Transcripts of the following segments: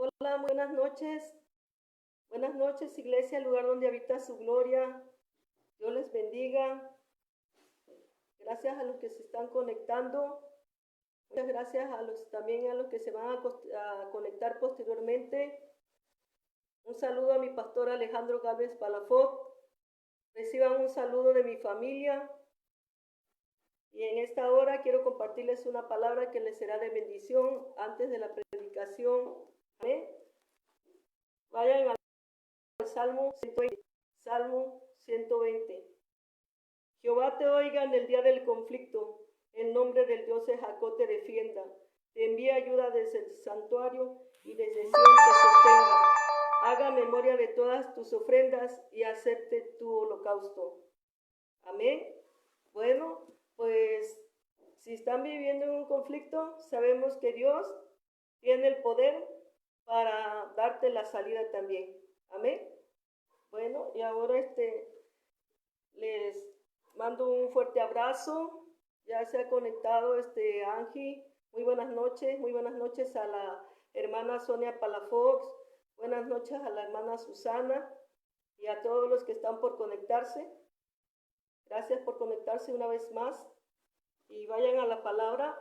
Hola, muy buenas noches. Buenas noches, iglesia, el lugar donde habita su gloria. Dios les bendiga. Gracias a los que se están conectando. Muchas gracias también a los que se van a conectar posteriormente. Un saludo a mi pastor Alejandro Gálvez Palafort. Reciban un saludo de mi familia. Y en esta hora quiero compartirles una palabra que les será de bendición antes de la predicación. Amén. Vayan al Salmo 120. Salmo 120. Jehová te oiga en el día del conflicto. En nombre del Dios de Jacob te defienda. Te envía ayuda desde el santuario y desde Sión te sostenga. Haga memoria de todas tus ofrendas y acepte tu holocausto. Amén. Bueno, pues si están viviendo en un conflicto, sabemos que Dios tiene el poder para darte la salida también. Amén. Bueno, y ahora les mando un fuerte abrazo. Ya se ha conectado Angie. Muy buenas noches a la hermana Sonia Palafox. Buenas noches a la hermana Susana y a todos los que están por conectarse. Gracias por conectarse una vez más. Y vayan a la palabra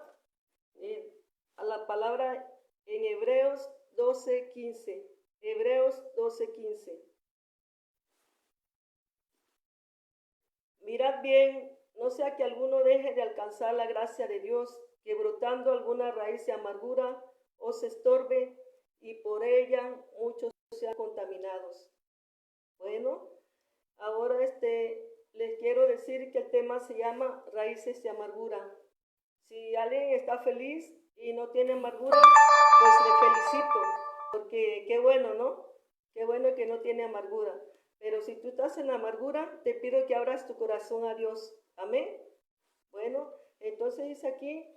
en Hebreos 12:15. Hebreos 12:15. Mirad bien, no sea que alguno deje de alcanzar la gracia de Dios, que brotando alguna raíz de amargura os estorbe y por ella muchos sean contaminados. Bueno, ahora les quiero decir que el tema se llama raíces de amargura. Si alguien está feliz y no tiene amargura, pues le felicito, porque qué bueno, ¿no? Qué bueno que no tiene amargura. Pero si tú estás en amargura, te pido que abras tu corazón a Dios. Amén. Bueno, entonces dice aquí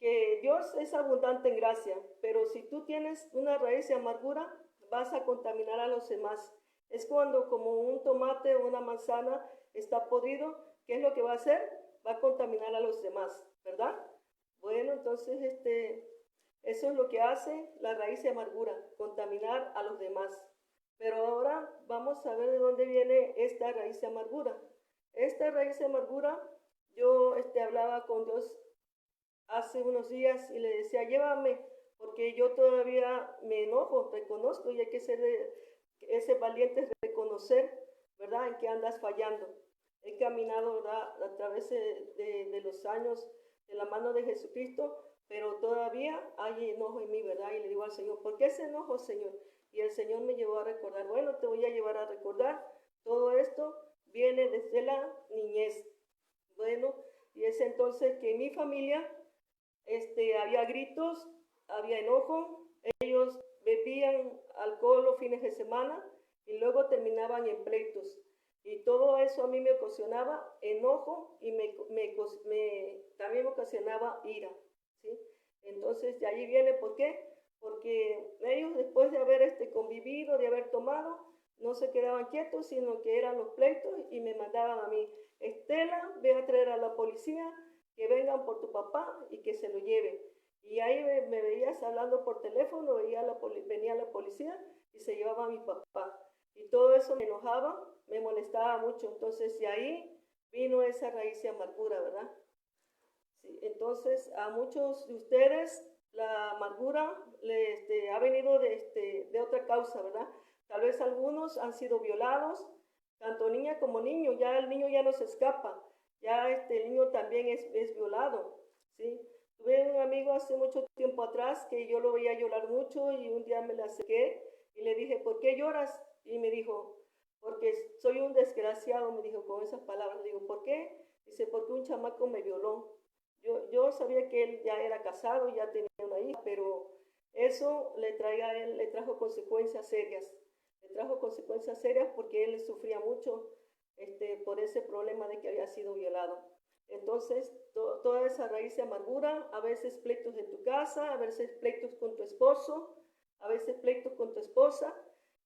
que Dios es abundante en gracia, pero si tú tienes una raíz de amargura, vas a contaminar a los demás. Es cuando como un tomate o una manzana está podrido, ¿qué es lo que va a hacer? Va a contaminar a los demás, ¿verdad? Bueno, entonces eso es lo que hace la raíz de amargura, contaminar a los demás. Pero ahora vamos a ver de dónde viene esta raíz de amargura. Esta raíz de amargura, yo hablaba con Dios hace unos días y le decía, llévame, porque yo todavía me enojo, reconozco, y hay que ser ese valiente, reconocer, ¿verdad?, en qué andas fallando. He caminado, ¿verdad?, a través de los años de la mano de Jesucristo, pero todavía hay enojo en mí, ¿verdad? Y le digo al Señor, ¿por qué ese enojo, Señor? Y el Señor me llevó a recordar, bueno, te voy a llevar a recordar, todo esto viene desde la niñez. Bueno, y es entonces que en mi familia había gritos, había enojo, ellos bebían alcohol los fines de semana y luego terminaban en pleitos. Y todo eso a mí me ocasionaba enojo y también me ocasionaba ira, ¿sí? Entonces de ahí viene, ¿por qué? Porque ellos después de haber convivido, de haber tomado, no se quedaban quietos, sino que eran los pleitos y me mandaban a mí, Estela, ve a traer a la policía, que vengan por tu papá y que se lo lleven. Y ahí me veías hablando por teléfono, venía la policía y se llevaba a mi papá. Y todo eso me enojaba, me molestaba mucho. Entonces de ahí vino esa raíz de amargura, ¿verdad? Sí, entonces a muchos de ustedes la amargura ha venido de otra causa, ¿verdad? Tal vez algunos han sido violados, tanto niña como niño, ya el niño ya no se escapa, ya el niño también es violado, ¿sí? Tuve un amigo hace mucho tiempo atrás que yo lo veía llorar mucho y un día me le acerqué y le dije, ¿por qué lloras? Y me dijo, porque soy un desgraciado, me dijo con esas palabras. Le digo, ¿por qué? Dice, porque un chamaco me violó. Yo sabía que él ya era casado, ya tenía una hija, pero eso le trajo consecuencias serias. Le trajo consecuencias serias porque él sufría mucho por ese problema de que había sido violado. Entonces, toda esa raíz de amargura, a veces pleitos en tu casa, a veces pleitos con tu esposo, a veces pleitos con tu esposa,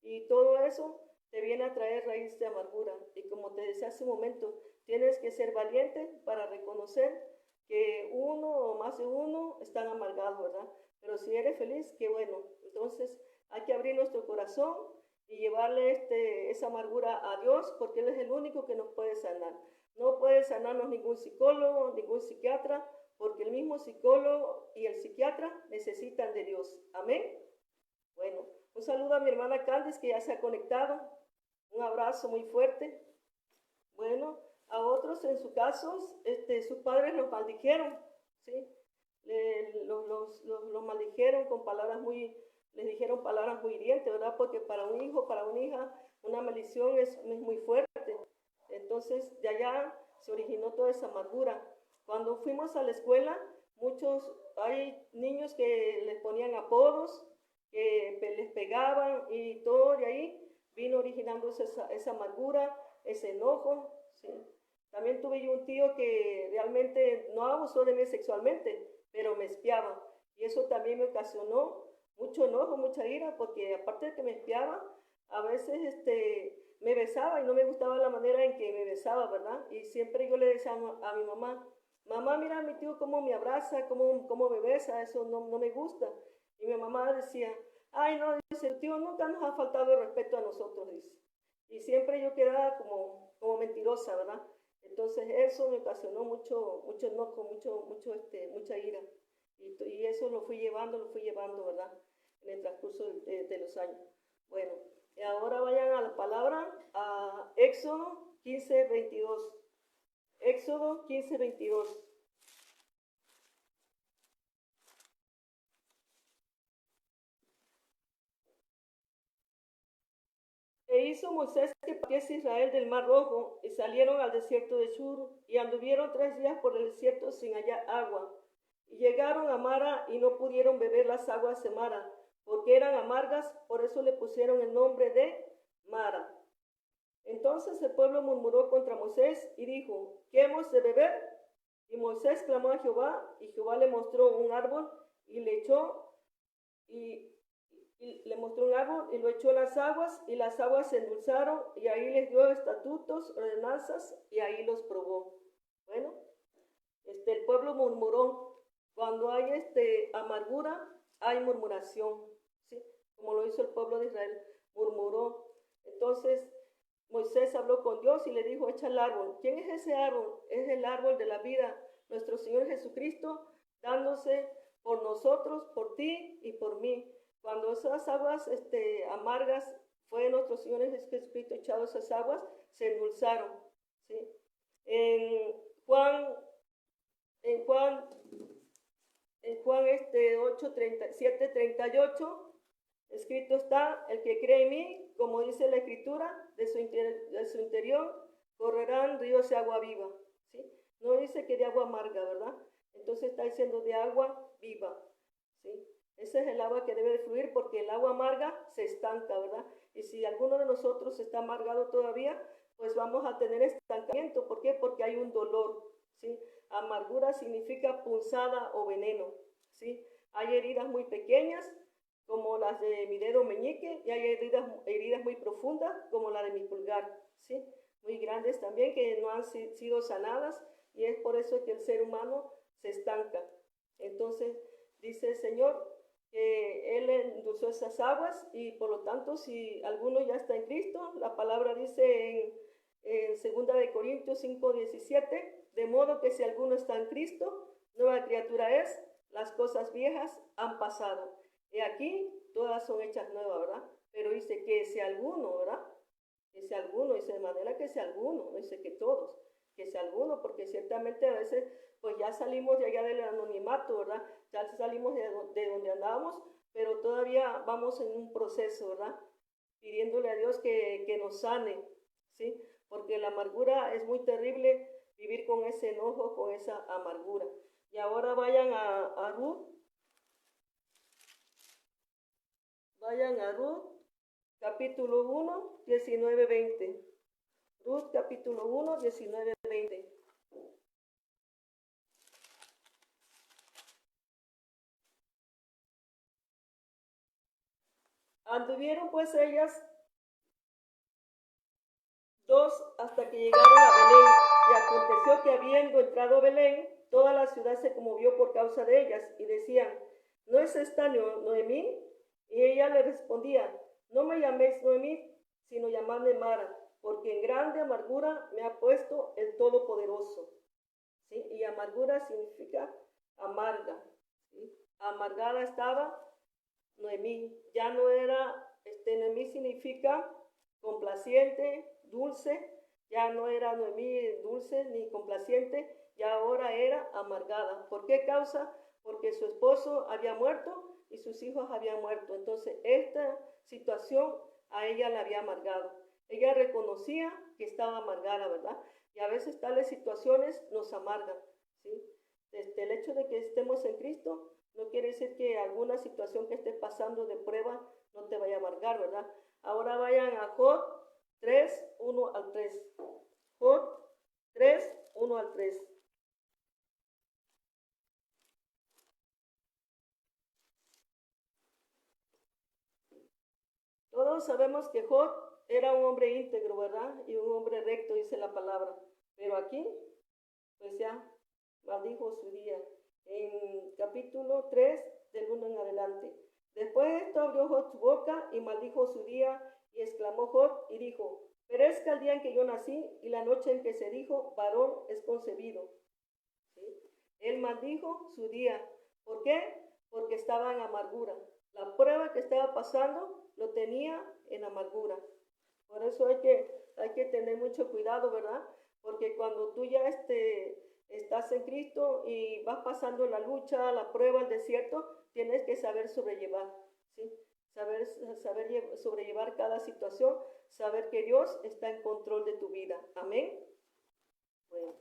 y todo eso te viene a traer raíz de amargura. Y como te decía hace un momento, tienes que ser valiente para reconocer que uno o más de uno están amargados, ¿verdad? Pero si eres feliz, qué bueno. Entonces, Hay que abrir nuestro corazón y llevarle esa amargura a Dios, porque Él es el único que nos puede sanar. No puede sanarnos ningún psicólogo, ningún psiquiatra, porque el mismo psicólogo y el psiquiatra necesitan de Dios. Amén. Bueno, un saludo a mi hermana Candice, que ya se ha conectado. Un abrazo muy fuerte. Bueno, a otros en sus casos, sus padres los maldijeron, ¿sí? Los maldijeron con palabras les dijeron palabras muy hirientes, ¿verdad? Porque para un hijo, para una hija, una maldición es muy fuerte. Entonces, de allá se originó toda esa amargura. Cuando fuimos a la escuela, hay niños que les ponían apodos, que les pegaban y todo de ahí vino originándose esa amargura, ese enojo, ¿sí? También tuve yo un tío que realmente no abusó de mí sexualmente, pero me espiaba. Y eso también me ocasionó mucho enojo, mucha ira, porque aparte de que me espiaba, a veces me besaba y no me gustaba la manera en que me besaba, ¿verdad? Y siempre yo le decía a mi mamá, mamá, mira a mi tío cómo me abraza, cómo me besa, eso no me gusta. Y mi mamá decía, ay, no, dice, el tío nunca nos ha faltado el respeto a nosotros, dice. Y siempre yo quedaba como mentirosa, ¿verdad? Entonces eso me ocasionó mucho enojo, mucha ira. Y eso lo fui llevando, ¿verdad? En el transcurso de los años. Bueno, y ahora vayan a la palabra, a Éxodo 15:22. Éxodo 15:22. E hizo Moisés que partiese Israel del mar Rojo, y salieron al desierto de Shur, y anduvieron 3 días por el desierto sin hallar agua. Y llegaron a Mara, y no pudieron beber las aguas de Mara, porque eran amargas, por eso le pusieron el nombre de Mara. Entonces el pueblo murmuró contra Moisés, y dijo, ¿qué hemos de beber? Y Moisés clamó a Jehová, y Jehová le mostró un árbol, y le mostró un árbol y lo echó en las aguas, y las aguas se endulzaron, y ahí les dio estatutos, ordenanzas, y ahí los probó. Bueno, el pueblo murmuró. Cuando hay amargura, hay murmuración, ¿sí? Como lo hizo el pueblo de Israel, murmuró. Entonces Moisés habló con Dios y le dijo, echa el árbol. ¿Quién es ese árbol? Es el árbol de la vida, nuestro Señor Jesucristo, dándose por nosotros, por ti y por mí. Cuando esas aguas amargas, fue nuestro Señor Jesucristo echado esas aguas, se endulzaron, ¿sí? En Juan 7:38, escrito está, el que cree en mí, como dice la Escritura, de su interior correrán ríos de agua viva, ¿sí? No dice que de agua amarga, ¿verdad? Entonces está diciendo de agua viva, ¿sí? Ese es el agua que debe de fluir, porque el agua amarga se estanca, ¿verdad? Y si alguno de nosotros está amargado todavía, pues vamos a tener estancamiento. ¿Por qué? Porque hay un dolor, ¿sí? Amargura significa punzada o veneno, ¿sí? Hay heridas muy pequeñas, como las de mi dedo meñique, y hay heridas muy profundas, como la de mi pulgar, ¿sí? Muy grandes también, que no han sido sanadas, y es por eso que el ser humano se estanca. Entonces, dice el Señor que Él endulzó esas aguas, y por lo tanto, si alguno ya está en Cristo, la palabra dice en 2 de Corintios 5:17, de modo que si alguno está en Cristo, nueva criatura es, las cosas viejas han pasado. Y aquí todas son hechas nuevas, ¿verdad? Pero dice que si alguno, ¿verdad? Que si alguno, dice de manera que si alguno, no dice que todos, que si alguno, porque ciertamente a veces pues ya salimos de allá del anonimato, ¿verdad? Ya salimos de donde andábamos, pero todavía vamos en un proceso, ¿verdad? Pidiéndole a Dios que nos sane, ¿sí? Porque la amargura es muy terrible, vivir con ese enojo, con esa amargura. Y ahora vayan a Ruth. Vayan a Ruth, capítulo 1, 19-20. Ruth, capítulo 1, 19-20. Anduvieron pues ellas 2 hasta que llegaron a Belén, y aconteció que habiendo entrado Belén, toda la ciudad se conmovió por causa de ellas, y decían, ¿no es esta Noemí? Y ella le respondía, no me llaméis Noemí, sino llamadme Mara, porque en grande amargura me ha puesto el Todopoderoso. ¿Sí? Y amargura significa amarga. ¿Sí? Amargada estaba Noemí. Ya no era, Noemí significa complaciente, dulce. Ya no era Noemí dulce ni complaciente, ya ahora era amargada. ¿Por qué causa? Porque su esposo había muerto y sus hijos habían muerto. Entonces esta situación a ella la había amargado. Ella reconocía que estaba amargada, ¿verdad? Y a veces tales situaciones nos amargan, ¿sí? El hecho de que estemos en Cristo no quiere decir que alguna situación que estés pasando de prueba no te vaya a amargar, ¿verdad? Ahora vayan a Job 3, 1 al 3. Job 3, 1 al 3. Todos sabemos que Job era un hombre íntegro, ¿verdad? Y un hombre recto, dice la palabra. Pero aquí, pues ya, maldijo su día. En capítulo 3, del 1 en adelante. Después de esto abrió Job su boca y maldijo su día y exclamó Job y dijo, perezca el día en que yo nací y la noche en que se dijo, varón es concebido. ¿Sí? Él maldijo su día. ¿Por qué? Porque estaba en amargura. La prueba que estaba pasando lo tenía en amargura. Por eso hay que tener mucho cuidado, ¿verdad? Porque cuando tú ya estás en Cristo y vas pasando la lucha, la prueba, el desierto, tienes que saber sobrellevar, ¿sí? Saber sobrellevar cada situación, saber que Dios está en control de tu vida. Amén. Bueno.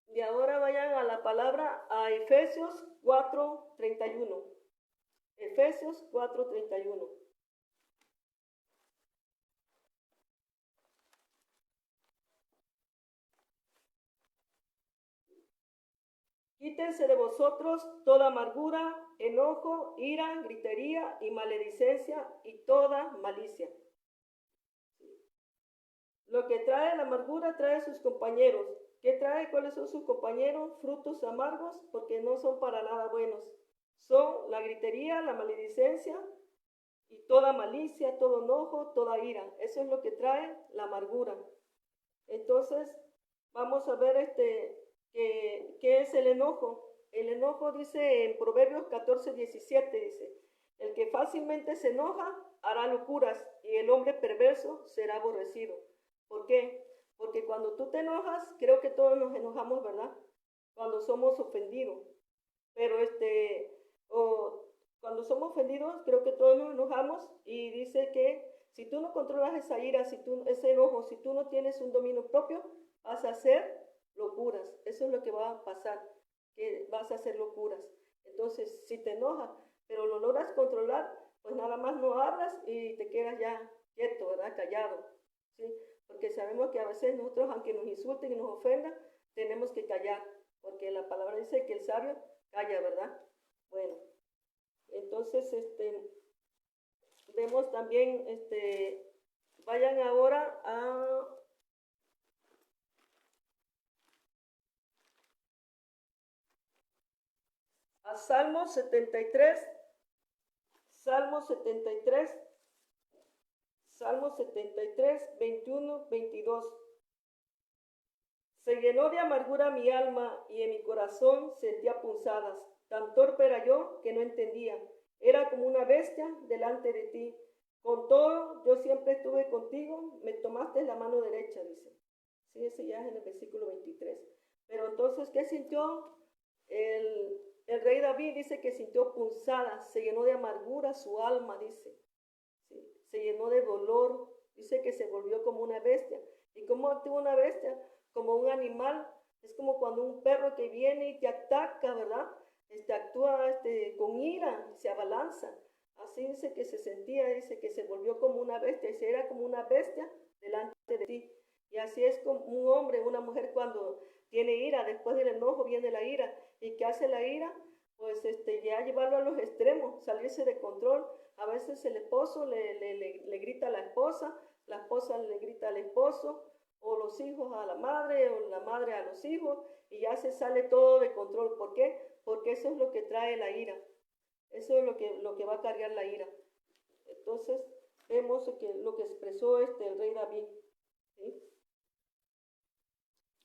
Y ahora vayan a la palabra a Efesios 4:31. Efesios 4:31. Quítense de vosotros toda amargura, enojo, ira, gritería y maledicencia y toda malicia. Lo que trae la amargura trae a sus compañeros. ¿Qué trae? ¿Cuáles son sus compañeros? Frutos amargos, porque no son para nada buenos. Son la gritería, la maledicencia y toda malicia, todo enojo, toda ira. Eso es lo que trae la amargura. Entonces, vamos a ver qué es el enojo. El enojo dice en Proverbios 14:17, dice, el que fácilmente se enoja hará locuras y el hombre perverso será aborrecido. ¿Por qué? Porque cuando tú te enojas, creo que todos nos enojamos, ¿verdad? Cuando somos ofendidos. Pero cuando somos ofendidos, creo que todos nos enojamos y dice que si tú no controlas esa ira, ese enojo, si tú no tienes un dominio propio, vas a hacer locuras. Eso es lo que va a pasar, que vas a hacer locuras. Entonces, si te enojas, pero lo logras controlar, pues nada más no hablas y te quedas ya quieto, ¿verdad? Callado, ¿sí? Porque sabemos que a veces nosotros, aunque nos insulten y nos ofendan, tenemos que callar, porque la palabra dice que el sabio calla, ¿verdad? Bueno, entonces, vemos también, vayan ahora a Salmo 73, Salmo 73, Salmo 73, 21, 22. Se llenó de amargura mi alma y en mi corazón sentía punzadas. Tan torpe era yo que no entendía. Era como una bestia delante de ti. Con todo, yo siempre estuve contigo, me tomaste la mano derecha, dice. Sí, ese ya es en el versículo 23. Pero entonces, ¿qué sintió? El rey David dice que sintió punzadas, se llenó de amargura su alma, dice. ¿Sí? Se llenó de dolor, dice que se volvió como una bestia. ¿Y cómo actúa una bestia? Como un animal. Es como cuando un perro que viene y te ataca, ¿verdad? Actúa con ira, se abalanza. Así dice que se sentía, dice que se volvió como una bestia, y se era como una bestia delante de ti. Y así es como un hombre, una mujer cuando tiene ira, después del enojo viene la ira. ¿Y qué hace la ira? Pues ya llevarlo a los extremos, salirse de control. A veces el esposo le grita a la esposa le grita al esposo, o los hijos a la madre, o la madre a los hijos, y ya se sale todo de control. ¿Por qué? Porque eso es lo que trae la ira. Eso es lo que va a cargar la ira. Entonces, vemos que lo que expresó el rey David. ¿Sí?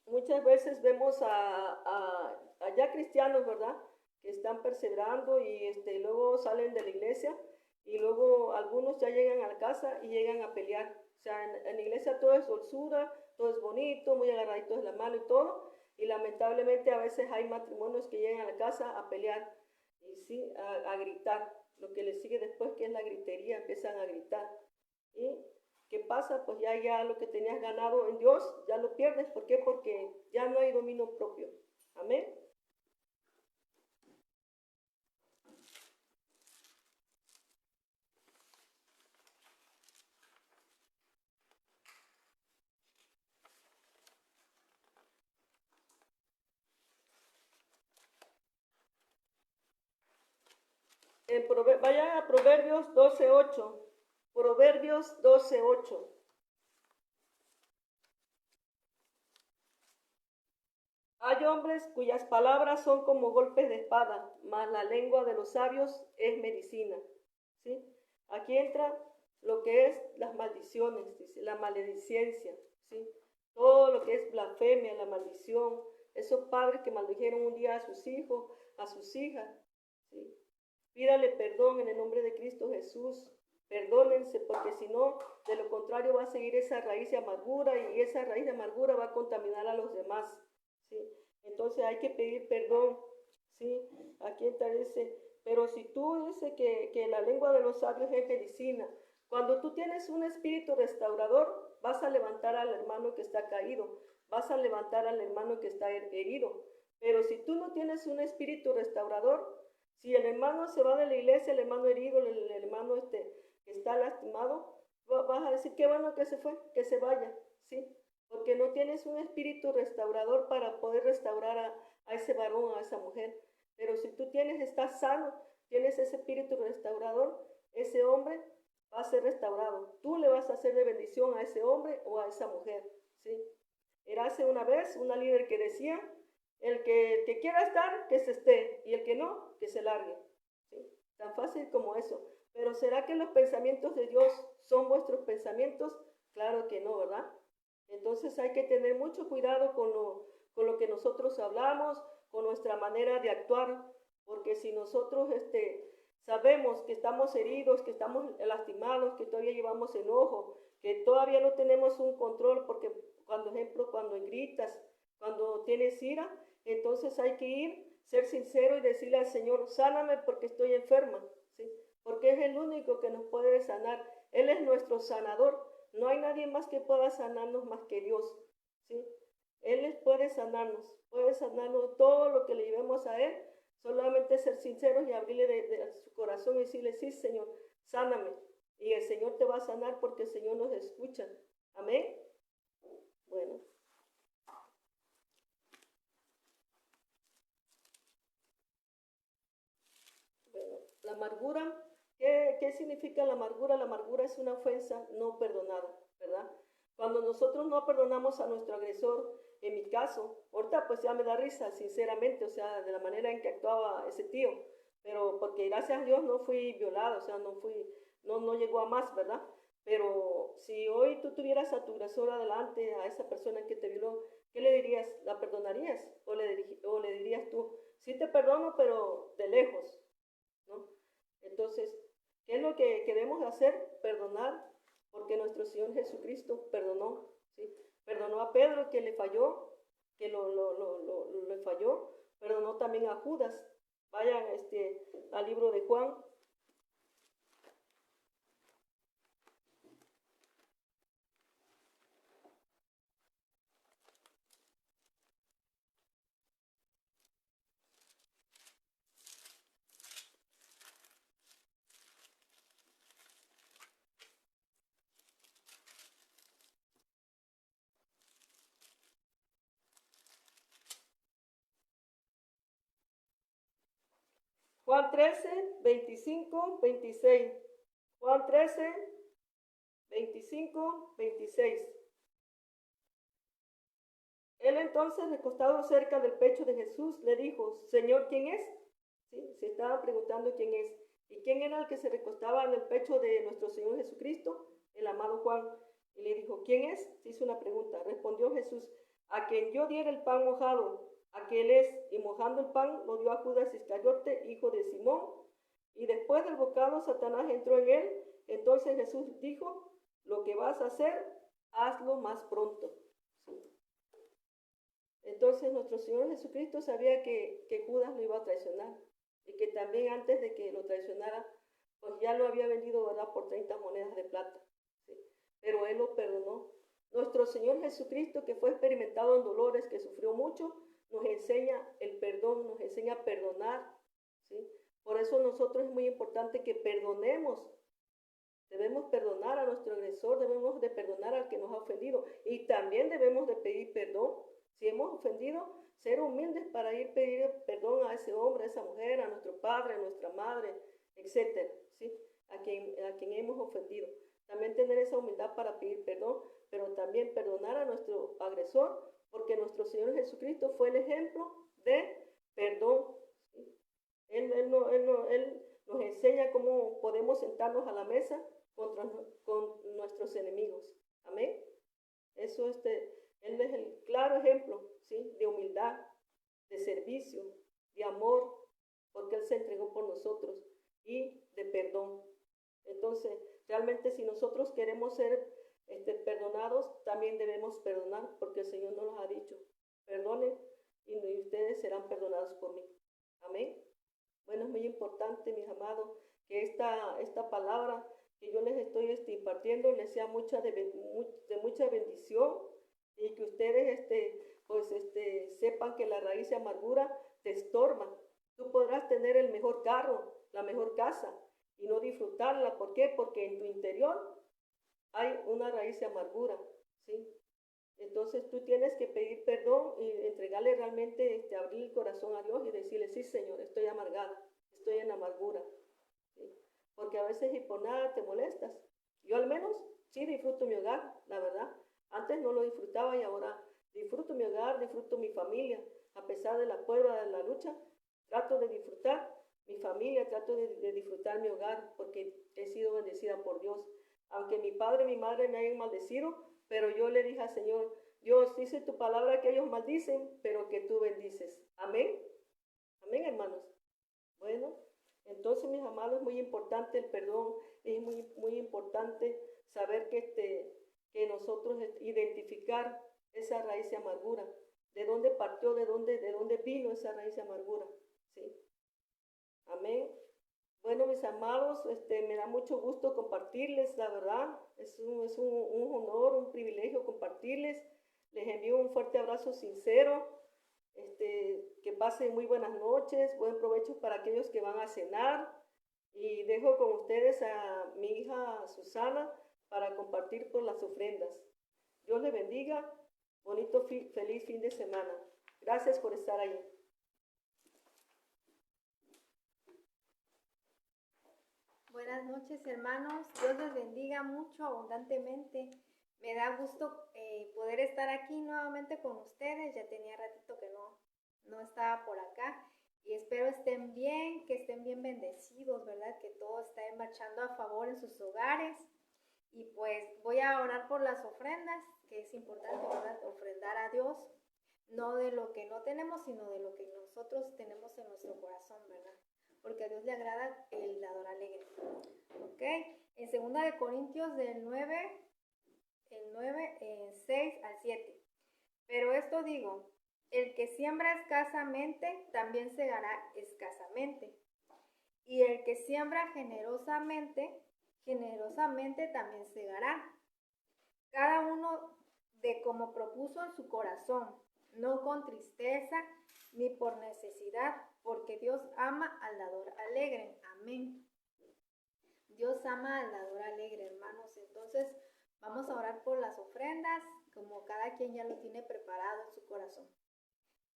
Muchas veces vemos a ya cristianos, ¿verdad? Que están perseverando y luego salen de la iglesia y luego algunos ya llegan a la casa y llegan a pelear. O sea, en la iglesia todo es dulzura, todo es bonito, muy agarraditos de la mano y todo. Y lamentablemente a veces hay matrimonios que llegan a la casa a pelear y sí, a gritar. Lo que les sigue después, que es la gritería, empiezan a gritar. ¿Y qué pasa? Pues ya lo que tenías ganado en Dios, ya lo pierdes. ¿Por qué? Porque ya no hay dominio propio. Amén. Vaya a Proverbios 12:8. Proverbios 12:8. Hay hombres cuyas palabras son como golpes de espada, mas la lengua de los sabios es medicina. ¿Sí? Aquí entra lo que es las maldiciones, dice, la maledicencia, ¿sí? Todo lo que es blasfemia, la maldición, esos padres que maldijeron un día a sus hijos, a sus hijas, ¿sí? Pídale perdón en el nombre de Cristo Jesús. Perdónense, porque si no, de lo contrario va a seguir esa raíz de amargura y esa raíz de amargura va a contaminar a los demás. ¿Sí? Entonces hay que pedir perdón. ¿Sí? Aquí está, dice, pero si tú dices que la lengua de los sabios es medicina, cuando tú tienes un espíritu restaurador, vas a levantar al hermano que está caído, vas a levantar al hermano que está herido. Pero si tú no tienes un espíritu restaurador, si el hermano se va de la iglesia, el hermano herido, el hermano que está lastimado, vas a decir, qué bueno que se fue, que se vaya, ¿sí? Porque no tienes un espíritu restaurador para poder restaurar a ese varón, a esa mujer. Pero si tú estás sano, tienes ese espíritu restaurador, ese hombre va a ser restaurado. Tú le vas a hacer de bendición a ese hombre o a esa mujer, ¿sí? Era hace una vez una líder que decía, el que quiera estar, que se esté, y el que no, que se largue. ¿Sí? Tan fácil como eso. Pero ¿será que los pensamientos de Dios son vuestros pensamientos? Claro que no, ¿verdad? Entonces hay que tener mucho cuidado con lo que nosotros hablamos, con nuestra manera de actuar, porque si nosotros sabemos que estamos heridos, que estamos lastimados, que todavía llevamos enojo, que todavía no tenemos un control, porque cuando gritas, cuando tienes ira, entonces hay que ser sincero y decirle al Señor, sáname porque estoy enferma, ¿sí? Porque es el único que nos puede sanar. Él es nuestro sanador. No hay nadie más que pueda sanarnos más que Dios, ¿sí? Él puede sanarnos todo lo que le llevemos a Él. Solamente ser sinceros y abrirle de su corazón y decirle, sí, Señor, sáname. Y el Señor te va a sanar porque el Señor nos escucha. Amén. Bueno. La amargura, ¿qué significa la amargura? La amargura es una ofensa no perdonada, ¿verdad? Cuando nosotros no perdonamos a nuestro agresor, en mi caso, ahorita pues ya me da risa, sinceramente, o sea, de la manera en que actuaba ese tío, pero porque gracias a Dios no fui violada, o sea, no llegó a más, ¿verdad? Pero si hoy tú tuvieras a tu agresor adelante, a esa persona que te violó, ¿qué le dirías? ¿La perdonarías? ¿O le dirías tú, sí te perdono, pero de lejos? ¿No? Entonces, ¿qué es lo que queremos hacer? Perdonar, porque nuestro Señor Jesucristo perdonó, ¿sí? Perdonó a Pedro que le falló, que le falló, perdonó también a Judas. Vayan al libro de Juan. Juan 13, 25, 26. Juan 13, 25, 26. Él entonces, recostado cerca del pecho de Jesús, le dijo, Señor, ¿quién es? ¿sí? Se estaban preguntando quién es. ¿Y quién era el que se recostaba en el pecho de nuestro Señor Jesucristo? El amado Juan. Y le dijo, ¿quién es? Se hizo una pregunta. Respondió Jesús, a quien yo diera el pan mojado, aquel es. Y mojando el pan lo dio a Judas Iscariote, hijo de Simón. Y después del bocado Satanás entró en él. Entonces Jesús dijo, lo que vas a hacer, hazlo más pronto. ¿Sí? Entonces nuestro Señor Jesucristo sabía que Judas lo iba a traicionar y que también antes de que lo traicionara, pues ya lo había vendido, ¿verdad?, por 30 monedas de plata. ¿Sí? Pero Él lo perdonó. Nuestro Señor Jesucristo, que fue experimentado en dolores, que sufrió mucho, nos enseña el perdón, nos enseña a perdonar. ¿Sí? Por eso nosotros es muy importante que perdonemos. Debemos perdonar a nuestro agresor, debemos de perdonar al que nos ha ofendido y también debemos de pedir perdón. Si hemos ofendido, ser humildes para ir a pedir perdón a ese hombre, a esa mujer, a nuestro padre, a nuestra madre, etcétera, ¿sí? A quien hemos ofendido. También tener esa humildad para pedir perdón, pero también perdonar a nuestro agresor, porque nuestro Señor Jesucristo fue el ejemplo de perdón. ¿Sí? Él nos enseña cómo podemos sentarnos a la mesa con nuestros enemigos. Amén. Eso Él es el claro ejemplo, ¿sí?, de humildad, de servicio, de amor, porque Él se entregó por nosotros, y de perdón. Entonces, realmente si nosotros queremos ser perdonados, también debemos perdonar, porque el Señor nos ha dicho, perdonen y ustedes serán perdonados por mí. Amén. Bueno, es muy importante, mis amados, que esta palabra que yo les estoy impartiendo les sea de mucha bendición y que ustedes sepan que la raíz de amargura te estorba. Tú podrás tener el mejor carro, la mejor casa y no disfrutarla. ¿Por qué? Porque en tu interior hay una raíz de amargura, ¿sí? Entonces tú tienes que pedir perdón y entregarle realmente, abrir el corazón a Dios y decirle, sí, Señor, estoy amargada, estoy en amargura. ¿Sí? Porque a veces y por nada te molestas. Yo al menos sí disfruto mi hogar, la verdad. Antes no lo disfrutaba y ahora disfruto mi hogar, disfruto mi familia. A pesar de la prueba, de la lucha, trato de disfrutar mi familia, trato de disfrutar mi hogar porque he sido bendecida por Dios. Aunque mi padre y mi madre me hayan maldecido, pero yo le dije al Señor, Dios, dice tu palabra que ellos maldicen, pero que tú bendices. Amén. Amén, hermanos. Bueno, entonces, mis amados, es muy importante el perdón, es muy importante saber que nosotros identificar esa raíz de amargura, de dónde partió, de dónde vino esa raíz de amargura. ¿Sí? Amén. Bueno, mis amados, me da mucho gusto compartirles, la verdad, es un honor, un privilegio compartirles. Les envío un fuerte abrazo sincero, que pasen muy buenas noches, buen provecho para aquellos que van a cenar y dejo con ustedes a mi hija Susana para compartir por las ofrendas. Dios les bendiga, bonito, feliz fin de semana. Gracias por estar ahí. Buenas noches, hermanos. Dios les bendiga mucho, abundantemente. Me da gusto poder estar aquí nuevamente con ustedes. Ya tenía ratito que no estaba por acá. Y espero estén bien, que estén bien bendecidos, ¿verdad? Que todo esté marchando a favor en sus hogares. Y pues voy a orar por las ofrendas, que es importante, ¿verdad? Ofrendar a Dios, no de lo que no tenemos, sino de lo que nosotros tenemos en nuestro corazón, ¿verdad? Porque a Dios le agrada el dador alegre. ¿Ok? En 2 de Corintios del 9, 6 al 7. Pero esto digo, el que siembra escasamente, también segará escasamente. Y el que siembra generosamente, generosamente también segará. Cada uno de como propuso en su corazón, no con tristeza ni por necesidad, porque Dios ama al dador alegre. Amén. Dios ama al dador alegre, hermanos. Entonces, vamos a orar por las ofrendas, como cada quien ya lo tiene preparado en su corazón.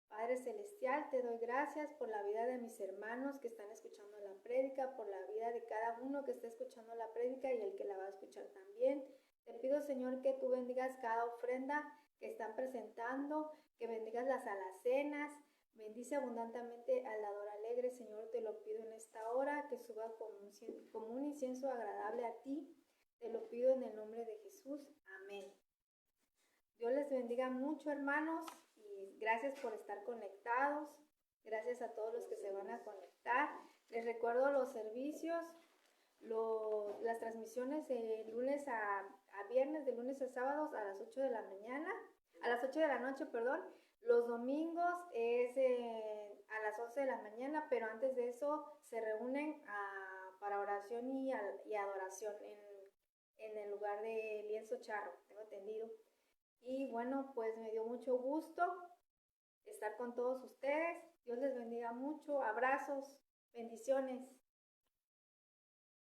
Padre Celestial, te doy gracias por la vida de mis hermanos que están escuchando la prédica, por la vida de cada uno que está escuchando la prédica y el que la va a escuchar también. Te pido, Señor, que tú bendigas cada ofrenda que están presentando, que bendigas las alacenas, Bendice abundantemente al dador alegre, Señor, te lo pido en esta hora, que suba como un incienso agradable a ti. Te lo pido en el nombre de Jesús. Amén. Dios les bendiga mucho, hermanos, y gracias por estar conectados. Gracias a todos los que se van a conectar. Les recuerdo los servicios, las transmisiones de lunes a viernes, de lunes a sábados a las 8 de la mañana, a las 8 de la noche, perdón. Los domingos es a las 11 de la mañana, pero antes de eso se reúnen para oración y adoración en el lugar de Lienzo Charro, tengo entendido. Y bueno, pues me dio mucho gusto estar con todos ustedes. Dios les bendiga mucho. Abrazos, bendiciones.